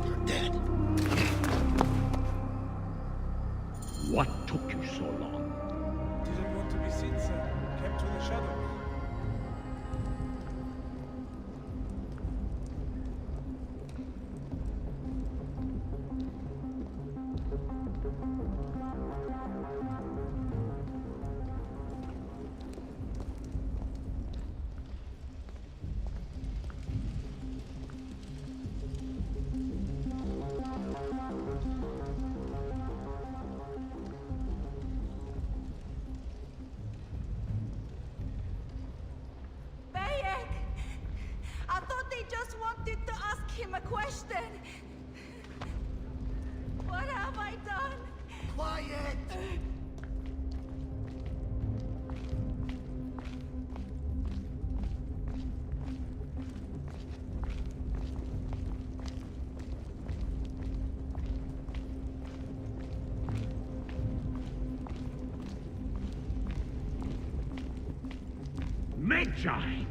You're dead. What took you so long? Didn't want to be seen, sir. Kept to the shadows. Him a question. What have I done? Quiet! Magi!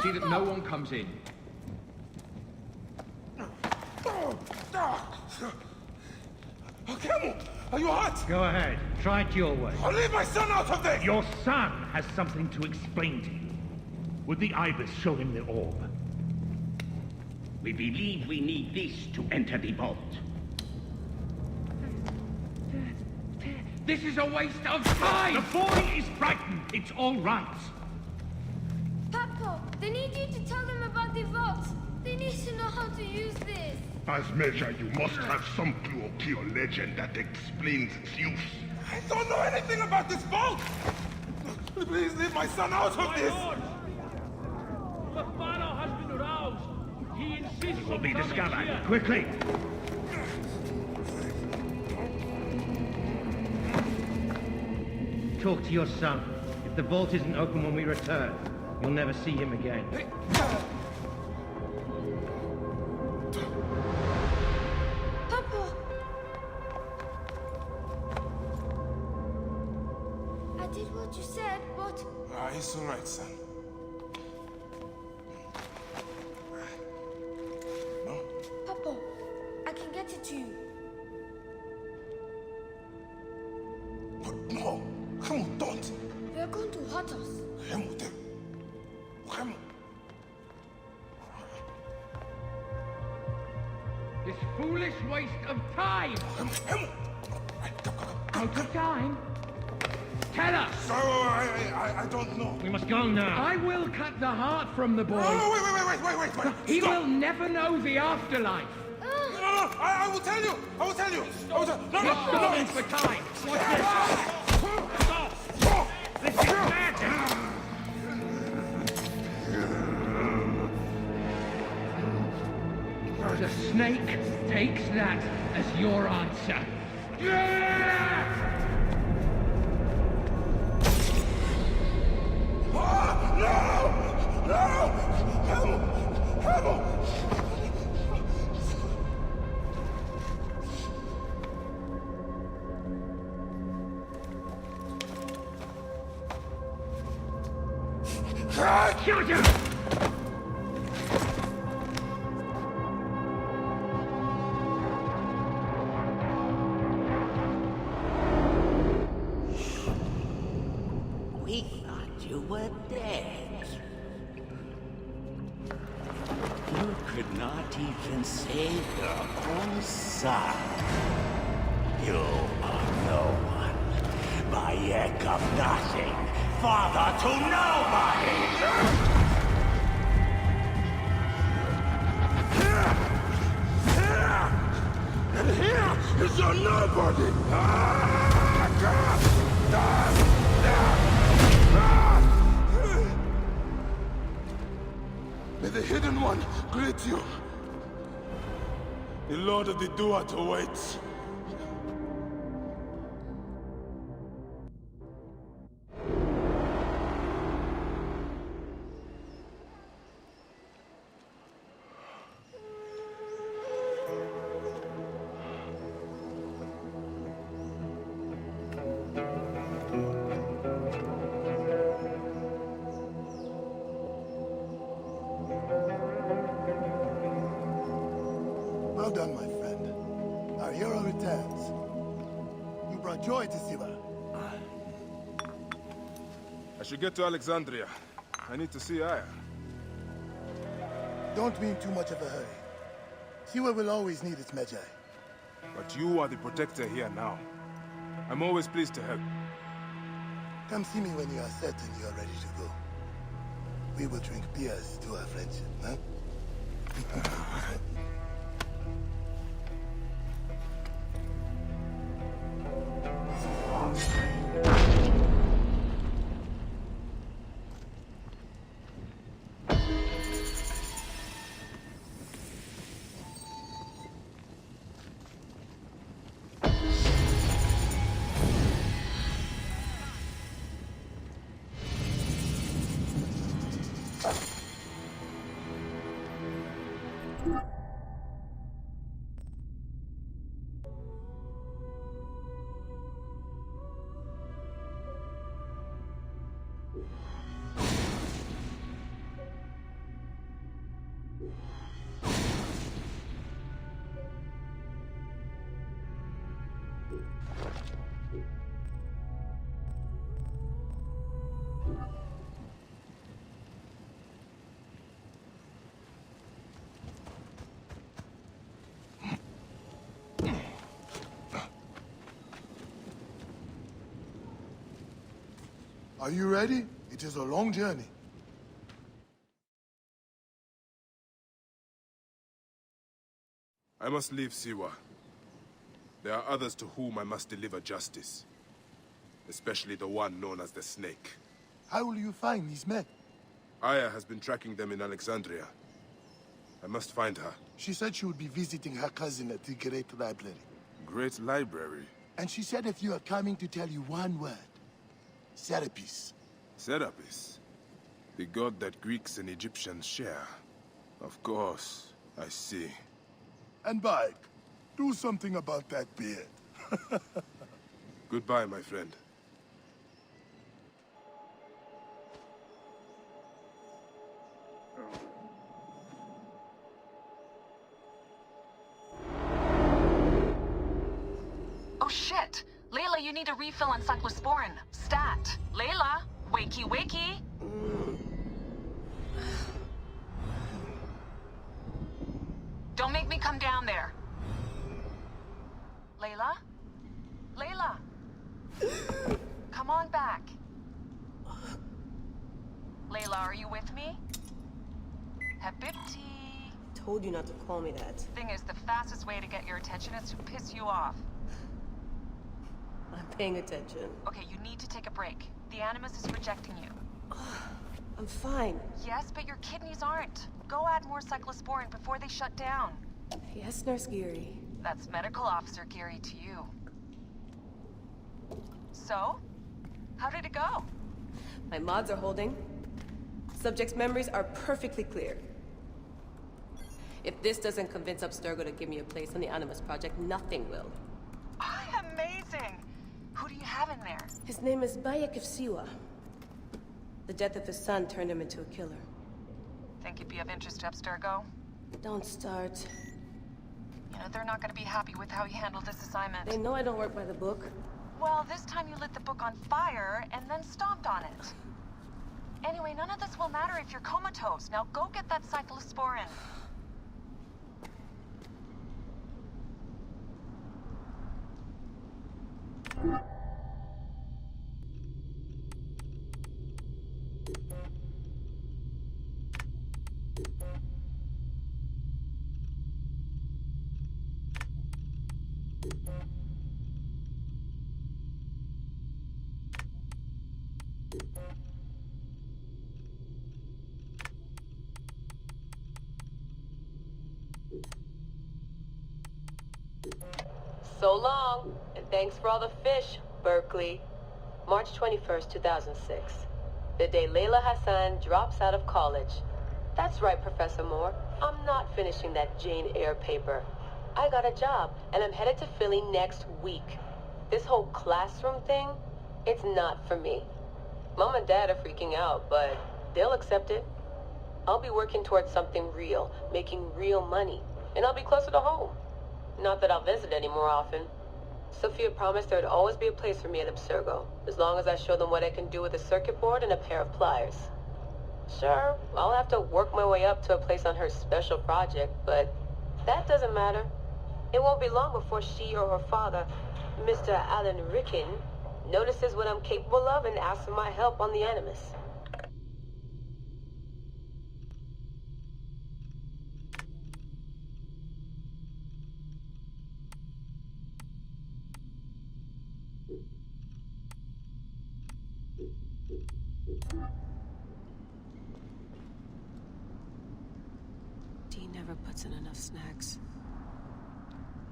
See that no one comes in. Camel, are you hurt? Go ahead. Try it your way. I'll leave my son out of this! Your son has something to explain to you. Would the ibis show him the orb? We believe we need this to enter the vault. This is a waste of time! The boy is frightened. It's all right. Papa, they need you to tell them about the vault. They need to know how to use this. As measure, you must have some clue or key or legend that explains its use. I don't know anything about this vault! Please leave my son out of this! The Pharaoh has been aroused. He insists It will on be coming discovered. here. Quickly. Talk to your son. If the vault isn't open when we return, you'll never see him again. Papa! I did what you said, but... It's alright, son. No? Papa, I can get it to you. But no! Come on, don't! They're going to hurt us. This foolish waste of time! Out of time? Tell us! I don't know. We must go now. I will cut the heart from the boy. Wait. He Stop. will never know the afterlife. No, I will tell you. I will tell you. He's stalling for time. This is madness. The snake takes that as your answer. Shoot him! We thought you were dead. You could not even save your own son. You are no one. Bayek of nothing. Father to nobody! And here is your nobody! May the Hidden One greet you. The Lord of the Duat awaits. should get to Alexandria. I need to see Aya. Don't be in too much of a hurry. Siwa will always need its Magi. But you are the protector here now. I'm always pleased to help. Come see me when you are certain you are ready to go. We will drink beers to our friendship, huh? Are you ready? It is a long journey. I must leave Siwa. There are others to whom I must deliver justice. Especially the one known as the Snake. How will you find these men? Aya has been tracking them in Alexandria. I must find her. She said she would be visiting her cousin at the Great Library. Great Library? And she said if you are coming to tell you one word. Serapis. Serapis? The god that Greeks and Egyptians share. Of course, I see. And Bike, do something about that beard. Goodbye, my friend. Oh shit! Layla, you need a refill on cyclosporin. Stat. Layla, wakey wakey. Don't make me come down there. Layla? Layla! Come on back. Layla, are you with me? Habibti. Told you not to call me that. Thing is, the fastest way to get your attention is to piss you off. I'm paying attention. Okay, you need to take a break. The Animus is rejecting you. I'm fine. Yes, but your kidneys aren't. Go add more cyclosporin before they shut down. Yes, Nurse Geary. That's Medical Officer Geary to you. So? How did it go? My mods are holding. Subject's memories are perfectly clear. If this doesn't convince Abstergo to give me a place on the Animus Project, nothing will. Amazing! Who do you have in there? His name is Bayek of Siwa. The death of his son turned him into a killer. Think he'd be of interest to Abstergo? Don't start. You know, they're not gonna be happy with how he handled this assignment. They know I don't work by the book. Well, this time you lit the book on fire and then stomped on it. Anyway, none of this will matter if you're comatose. Now go get that cyclosporin. So long, and thanks for all the fish, Berkeley. March 21st, 2006. The day Layla Hassan drops out of college. That's right, Professor Moore. I'm not finishing that Jane Eyre paper. I got a job, and I'm headed to Philly next week. This whole classroom thing, it's not for me. Mom and Dad are freaking out, but they'll accept it. I'll be working towards something real, making real money, and I'll be closer to home. Not that I'll visit any more often. Sophia promised there'd always be a place for me at Abstergo, as long as I show them what I can do with a circuit board and a pair of pliers. Sure, I'll have to work my way up to a place on her special project, but that doesn't matter. It won't be long before she or her father, Mr. Alan Ricken, notices what I'm capable of and asks for my help on the Animus. Dean never puts in enough snacks.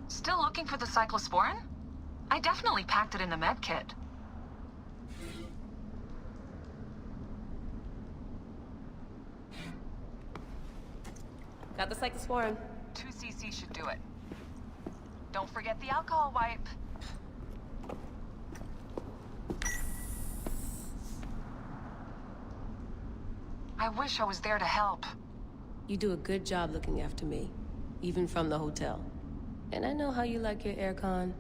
Still looking for the cyclosporin? I definitely packed it in the med kit. Got the cyclosporin. 2cc should do it. Don't forget the alcohol wipe. I wish I was there to help. You do a good job looking after me, even from the hotel. And I know how you like your aircon.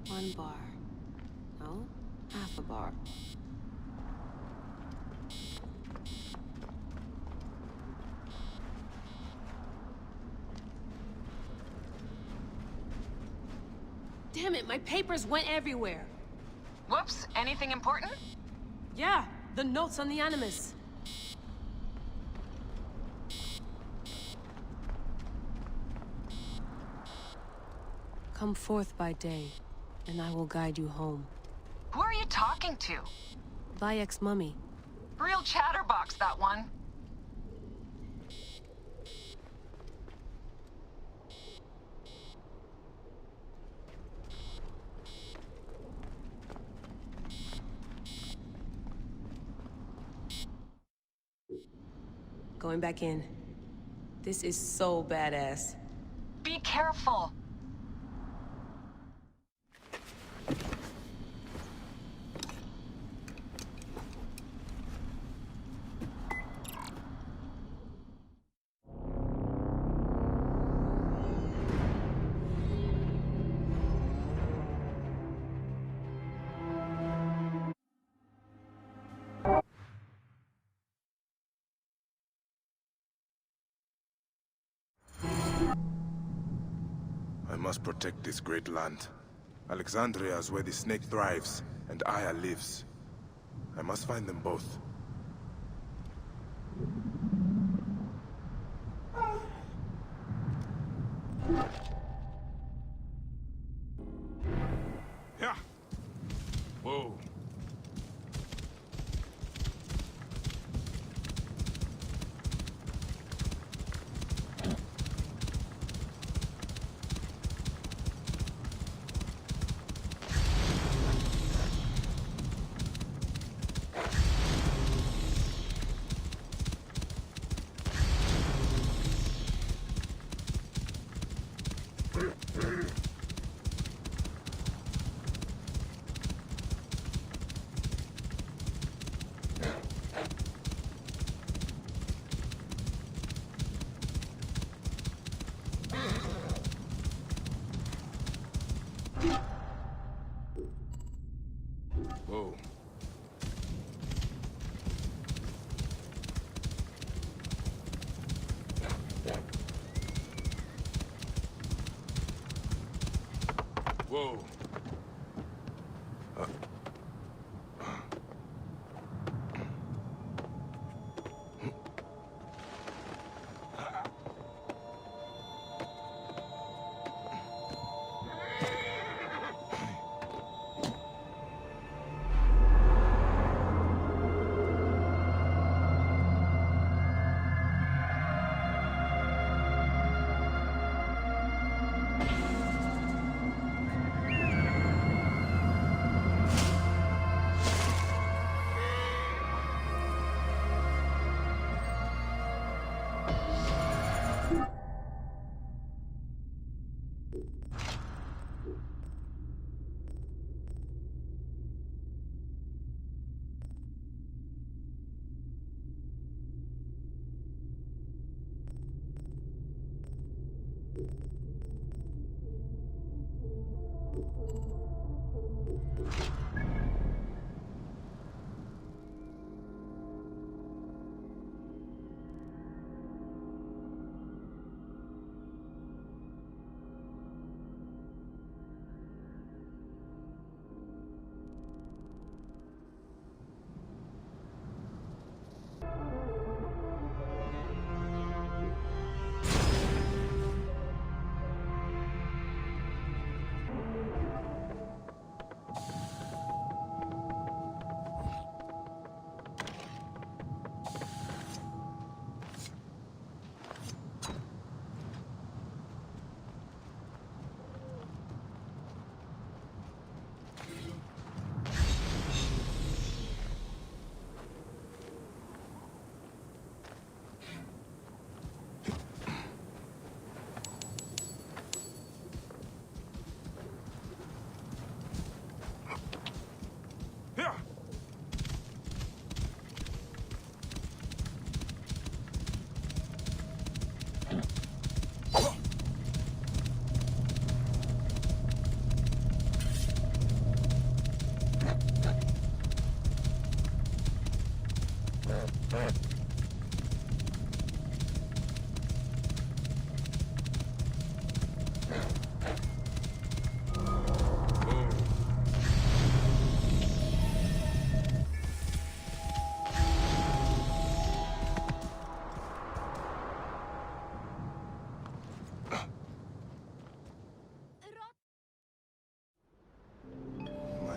One bar. No, half a bar. Damn it, my papers went everywhere. Whoops, anything important? Yeah, the notes on the Animus. Come forth by day, and I will guide you home. Who are you talking to? Bayek's mummy. Real chatterbox, that one. Going back in. This is so badass. Be careful. I must protect this great land. Alexandria is where the snake thrives, and Aya lives. I must find them both. Yeah. Whoa. My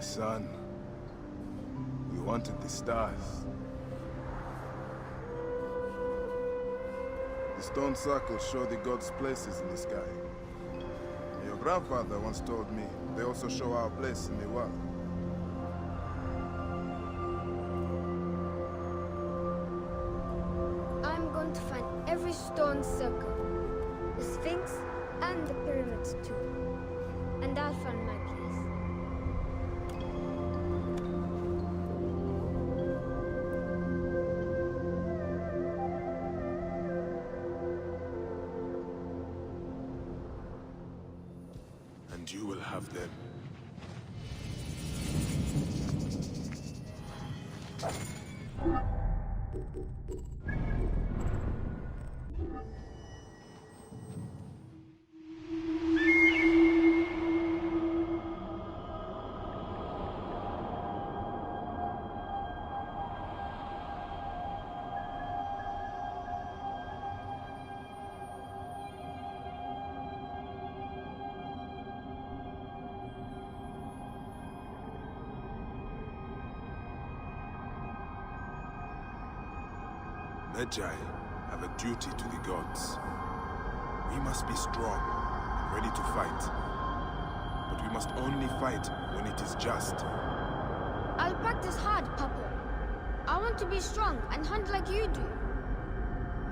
son, we wanted the stars. The stone circles show the gods' places in the sky. Your grandfather once told me they also show our place in the world. I'm going to find every stone circle, the Sphinx, and the pyramids too. And I'll find my place. And you will have them. Magi have a duty to the gods. We must be strong and ready to fight. But we must only fight when it is just. I'll practice hard, Papa. I want to be strong and hunt like you do.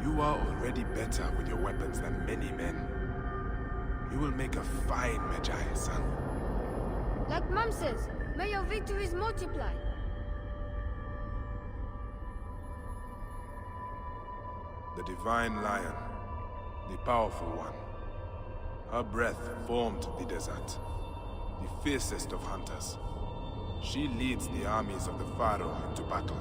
You are already better with your weapons than many men. You will make a fine Magi, son. Like Mom says, may your victories multiply. The divine lion, the powerful one. Her breath formed the desert, the fiercest of hunters. She leads the armies of the Pharaoh into battle.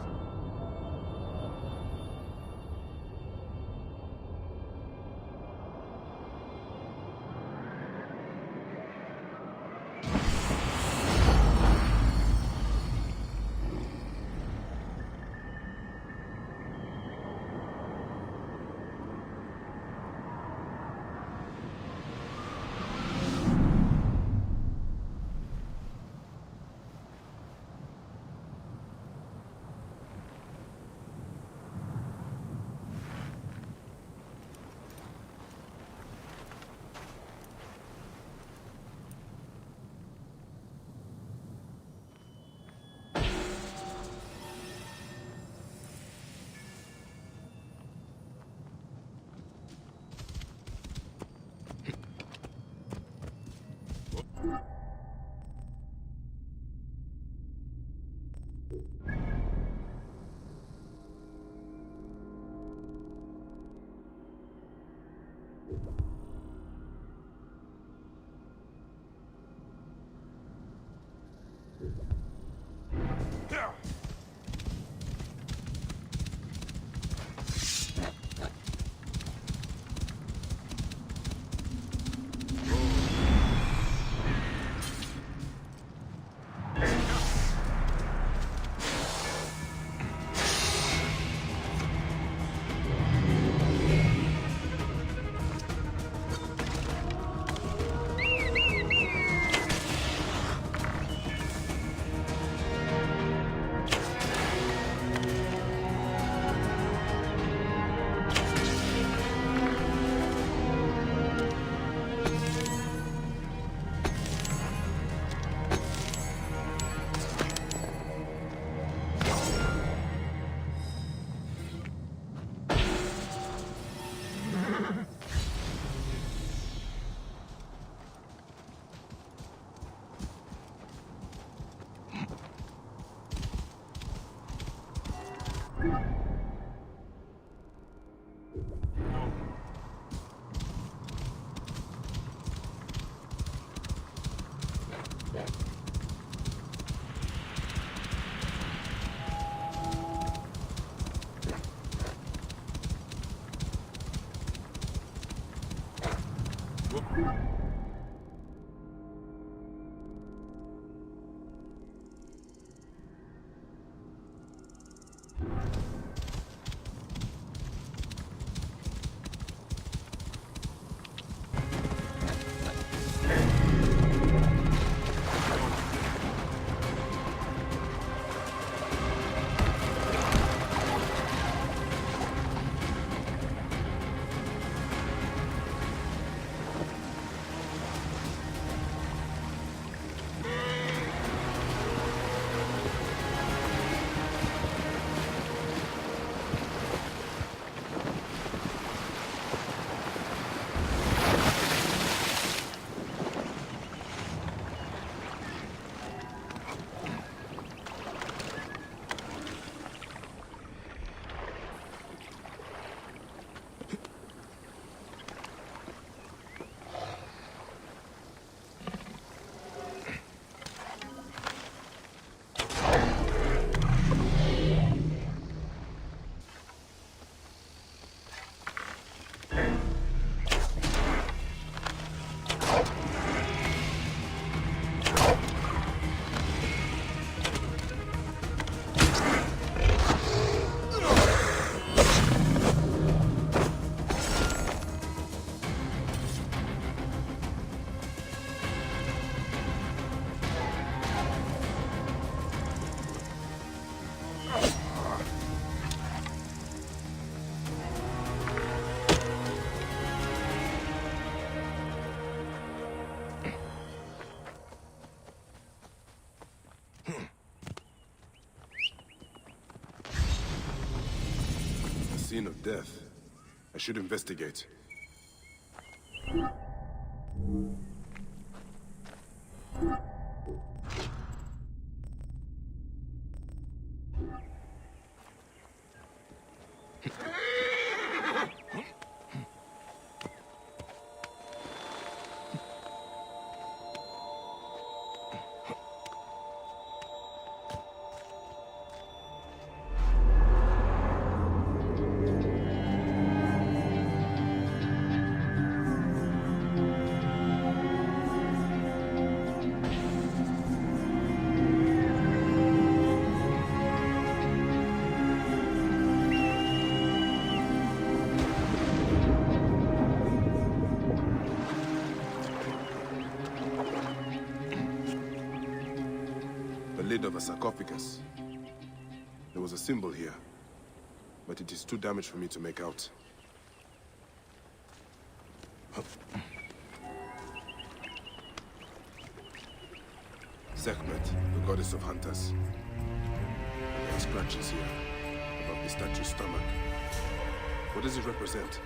Scene of death. I should investigate. Lid of a sarcophagus. There was a symbol here, but it is too damaged for me to make out. Sekhmet, the goddess of hunters. There are scratches here, above the statue's stomach. What does it represent?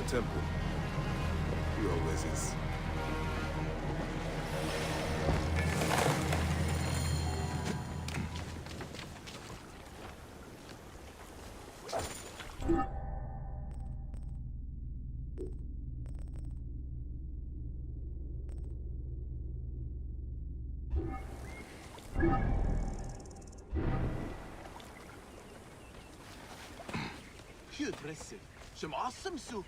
Temple. He always is. You're aggressive. Some awesome soup.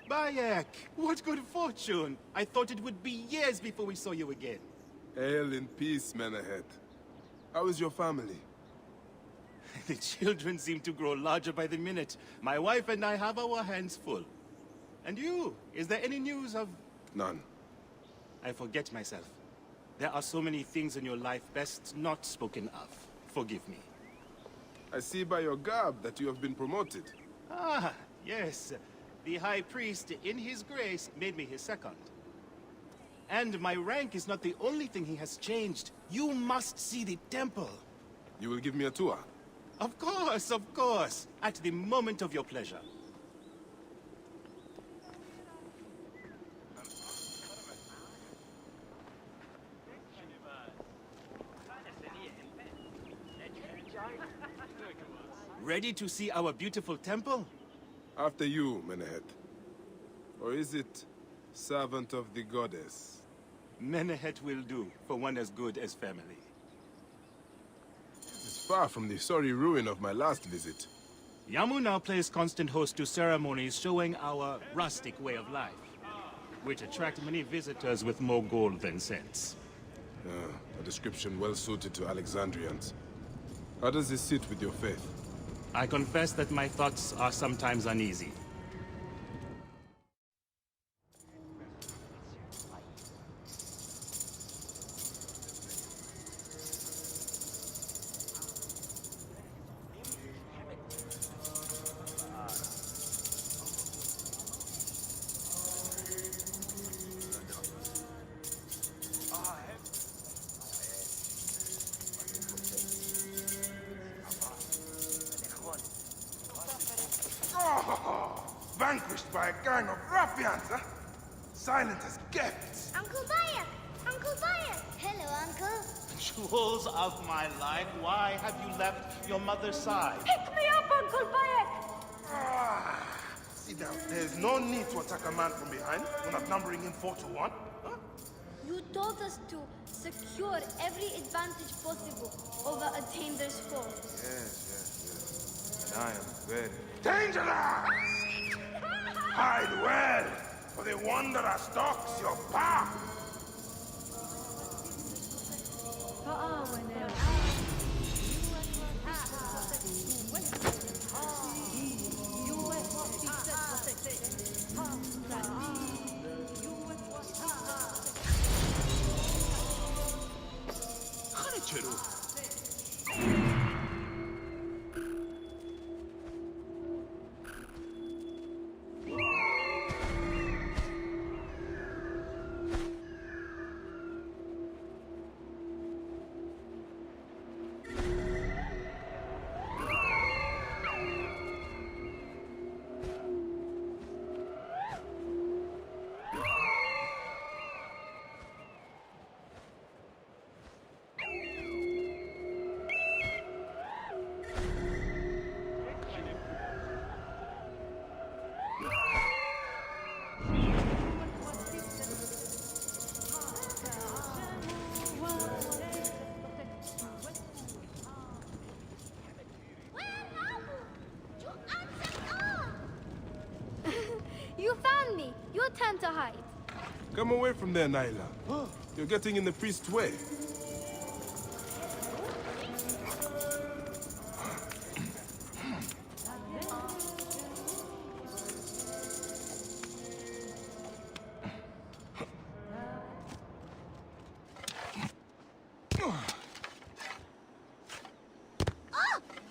Bayek, what good fortune! I thought it would be years before we saw you again. Hail in peace, Menehet. How is your family? The children seem to grow larger by the minute. My wife and I have our hands full. And you? Is there any news of... None. I forget myself. There are so many things in your life best not spoken of. Forgive me. I see by your garb that you have been promoted. Ah, yes. The High Priest, in his grace, made me his second. And my rank is not the only thing he has changed. You must see the temple. You will give me a tour? Of course, of course. At the moment of your pleasure. Ready to see our beautiful temple? After you, Menehet. Or is it servant of the goddess? Menehet will do, for one as good as family. It's far from the sorry ruin of my last visit. Yamu now plays constant host to ceremonies showing our rustic way of life, which attract many visitors with more gold than sense. A description well suited to Alexandrians. How does this sit with your faith? I confess that my thoughts are sometimes uneasy. Vanquished by a gang of ruffians, huh? Silent as kept. Uncle Bayek! Uncle Bayek! Hello, Uncle. Jewels of my life, why have you left your mother's side? Pick me up, Uncle Bayek! Sit down. There's no need to attack a man from behind. We're not numbering him 4 to 1. Huh? You told us to secure every advantage possible over a Tander's foe. Yes. And I am ready. Dangerous! Hide well, for the wanderer stalks your path. Time to hide. Come away from there, Nyla. You're getting in the priest's way.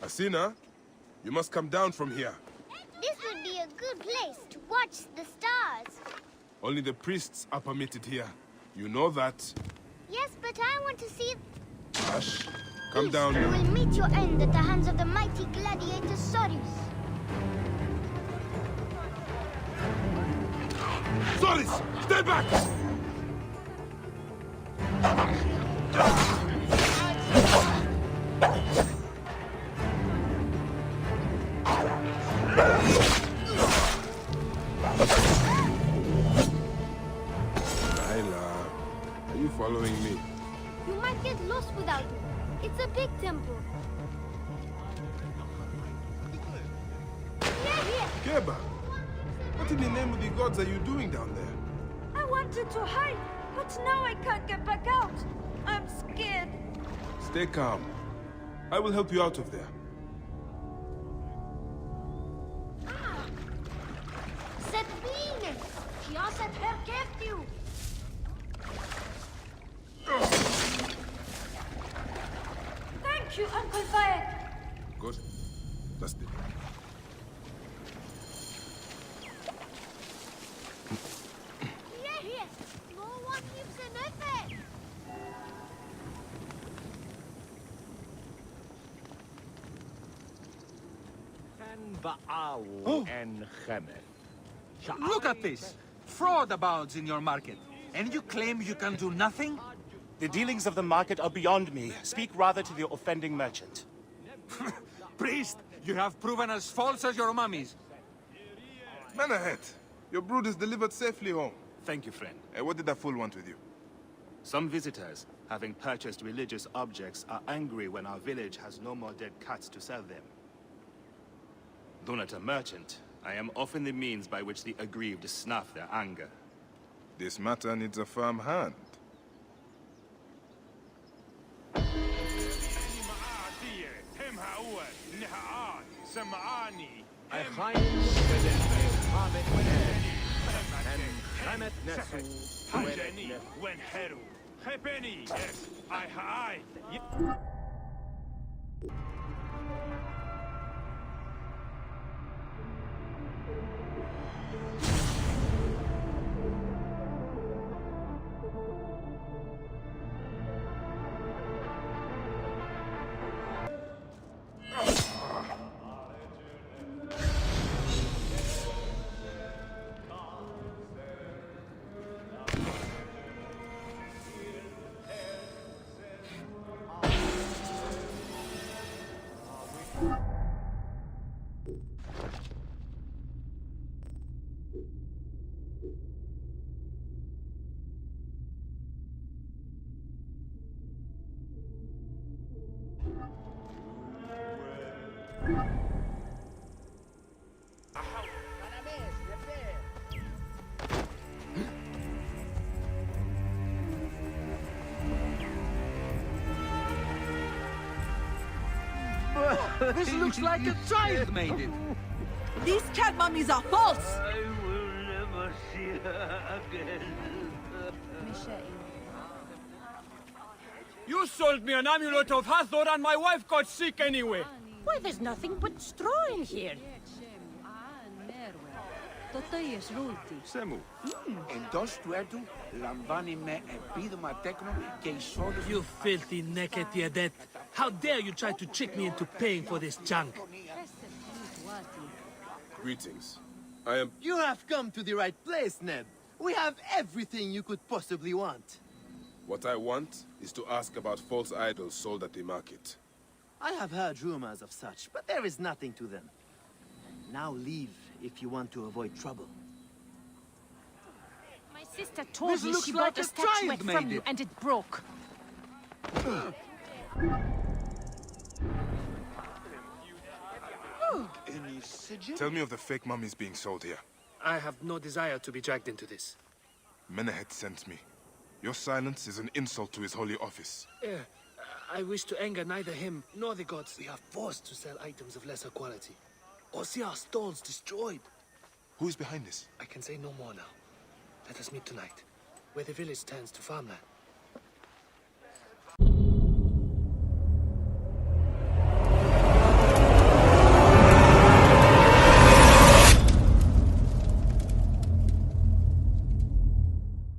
Asina, you must come down from here. This would be a good place to watch the stars. Only the priests are permitted here. You know that. Yes, but I want to see... Hush. Come down. You will meet your end at the hands of the mighty gladiator Soris. Soris! Stay back! Following me. You might get lost without me. It's a big temple. Keba, What in the name of the gods are you doing down there? I wanted to hide, but now I can't get back out. I'm scared. Stay calm. I will help you out of there. Sätt bilen! Jag har sett här efter you. Thank you, Uncle Bayek. Good. That's it. Here. No one lives in it. Look at this! Fraud abounds in your market. And you claim you can do nothing? The dealings of the market are beyond me. Speak rather to the offending merchant. Priest, you have proven as false as your mummies. Man ahead. Your brood is delivered safely home. Thank you, friend. What did that fool want with you? Some visitors, having purchased religious objects, are angry when our village has no more dead cats to sell them. Though not a merchant, I am often the means by which the aggrieved snuff their anger. This matter needs a firm hand. This looks like a child made it. These cat mummies are false! I will never see her again. You sold me an amulet of Hathor and my wife got sick anyway. Why, there's nothing but straw in here. Semu. Εντός του έτου λαμβάνει με επίδομα τέκνο και εισόδους... You filthy naked Yadet. How dare you try to trick me into paying for this junk? Greetings. I am... You have come to the right place, Ned. We have everything you could possibly want. What I want is to ask about false idols sold at the market. I have heard rumors of such, but there is nothing to them. Now leave if you want to avoid trouble. My sister told me she bought a statuette from you and it broke. Tell me of the fake mummies being sold here. I have no desire to be dragged into this. Menehet sent me. Your silence is an insult to his holy office. I wish to anger neither him nor the gods. We are forced to sell items of lesser quality, or see our stalls destroyed. Who is behind this? I can say no more now. Let us meet tonight, where the village turns to farmland.